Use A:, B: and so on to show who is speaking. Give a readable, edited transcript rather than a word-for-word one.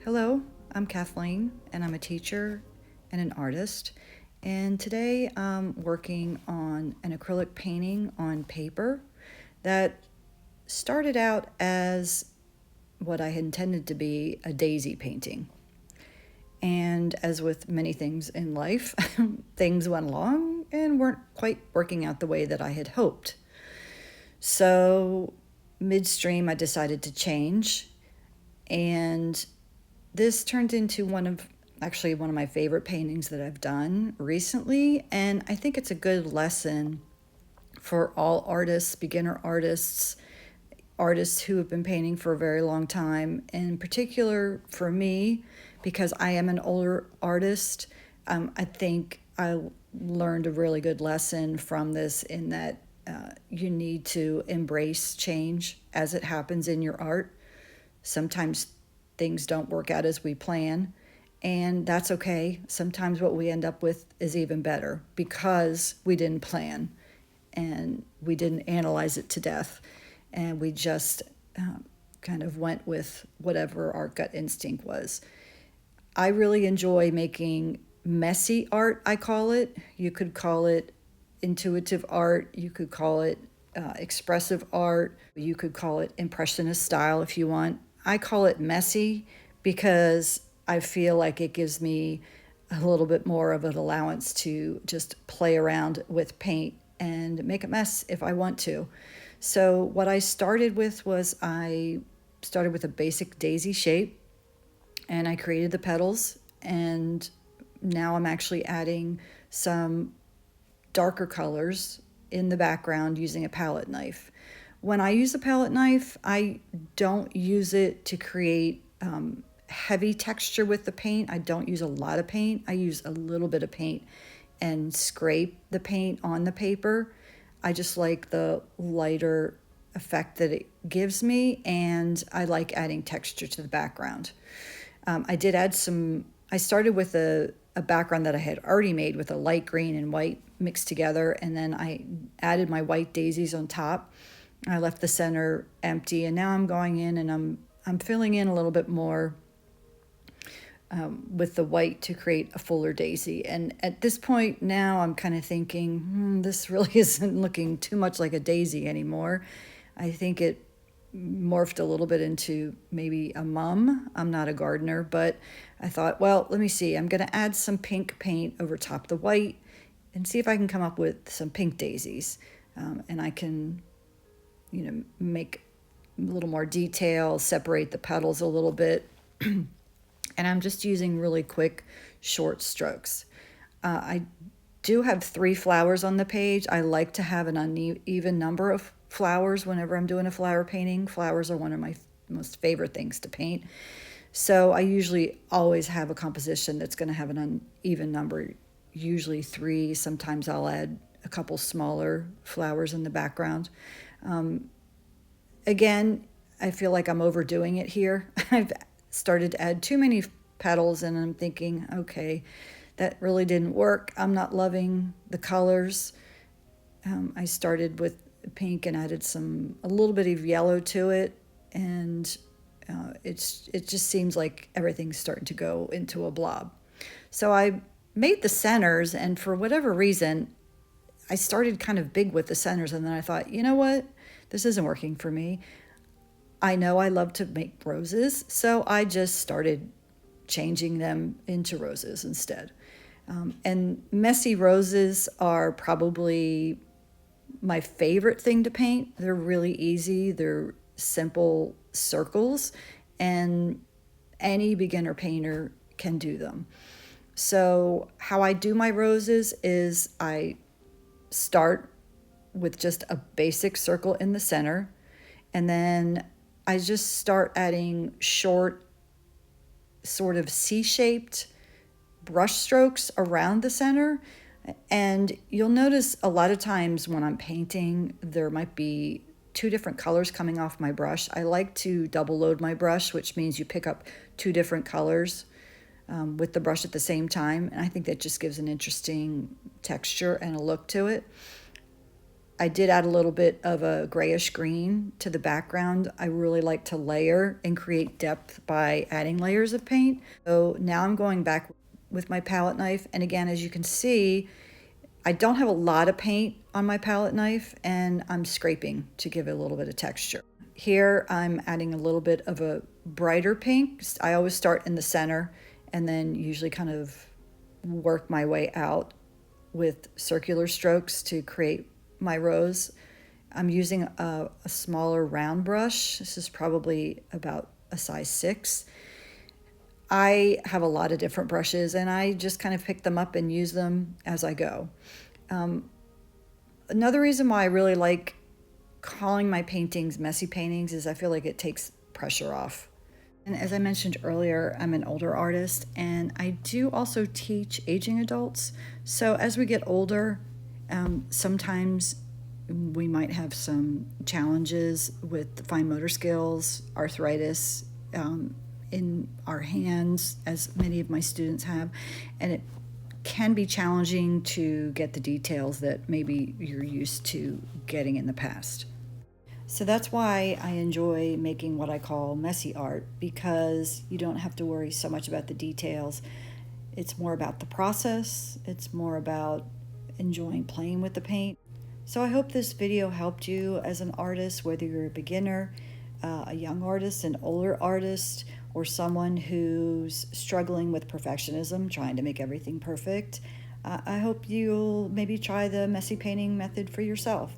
A: Hello, I'm Kathleen, and I'm a teacher and an artist. And today I'm working on an acrylic painting on paper that started out as what I had intended to be a daisy painting. And as with many things in life, things went along and weren't quite working out the way that I had hoped. So, midstream, I decided to change, and this turned into one of my favorite paintings that I've done recently, and I think it's a good lesson for all artists, beginner artists, artists who have been painting for a very long time, in particular for me, because I am an older artist. I think I learned a really good lesson from this in that you need to embrace change as it happens in your art. Sometimes things don't work out as we plan, and that's okay. Sometimes what we end up with is even better because we didn't plan and we didn't analyze it to death, and we just kind of went with whatever our gut instinct was. I really enjoy making messy art, I call it. You could call it intuitive art, you could call it expressive art, you could call it impressionist style if you want. I call it messy because I feel like it gives me a little bit more of an allowance to just play around with paint and make a mess if I want to. So, what I started with was I started with a basic daisy shape, and I created the petals, and now I'm actually adding some darker colors in the background using a palette knife. When I use a palette knife, I don't use it to create heavy texture with the paint. I don't use a lot of paint. I use a little bit of paint and scrape the paint on the paper. I just like the lighter effect that it gives me, and I like adding texture to the background. I started with a background that I had already made with a light green and white mixed together, and then I added my white daisies on top. I left the center empty, and now I'm going in and I'm filling in a little bit more with the white to create a fuller daisy. And at this point now, I'm kind of thinking, this really isn't looking too much like a daisy anymore. I think it morphed a little bit into maybe a mum. I'm not a gardener, but I thought, well, let me see. I'm going to add some pink paint over top the white and see if I can come up with some pink daisies. And I can, make a little more detail, separate the petals a little bit. And I'm just using really quick, short strokes. I do have 3 flowers on the page. I like to have an uneven number of flowers whenever I'm doing a flower painting. Flowers are one of my most favorite things to paint. So I usually always have a composition that's going to have an uneven number, usually 3. Sometimes I'll add a couple smaller flowers in the background. Again, I feel like I'm overdoing it here. I've started to add too many petals, and I'm thinking, okay, that really didn't work. I'm not loving the colors. I started with pink and added a little bit of yellow to it, and it just seems like everything's starting to go into a blob. So I made the centers, and for whatever reason, I started kind of big with the centers, and then I thought, you know what? This isn't working for me. I know I love to make roses, so I just started changing them into roses instead. And messy roses are probably my favorite thing to paint. They're really easy, they're simple circles, and any beginner painter can do them. So, how I do my roses is I start with just a basic circle in the center, and then I just start adding short, sort of C-shaped brush strokes around the center. And you'll notice a lot of times when I'm painting, there might be 2 different colors coming off my brush. I like to double load my brush, which means you pick up 2 different colors with the brush at the same time. And I think that just gives an interesting texture and a look to it. I did add a little bit of a grayish green to the background. I really like to layer and create depth by adding layers of paint. So now I'm going back with my palette knife. And again, as you can see, I don't have a lot of paint on my palette knife, and I'm scraping to give it a little bit of texture. Here I'm adding a little bit of a brighter pink. I always start in the center and then usually kind of work my way out with circular strokes to create my rose. I'm using a smaller round brush. This is probably about a size 6. I have a lot of different brushes, and I just kind of pick them up and use them as I go. Another reason why I really like calling my paintings messy paintings is I feel like it takes pressure off. And as I mentioned earlier, I'm an older artist, and I do also teach aging adults. So as we get older, sometimes we might have some challenges with fine motor skills, arthritis, in our hands, as many of my students have, and it can be challenging to get the details that maybe you're used to getting in the past. So that's why I enjoy making what I call messy art, because you don't have to worry so much about the details. It's more about the process. It's more about enjoying playing with the paint. So I hope this video helped you as an artist, whether you're a beginner, a young artist, an older artist, or someone who's struggling with perfectionism, trying to make everything perfect. I hope you'll maybe try the messy painting method for yourself.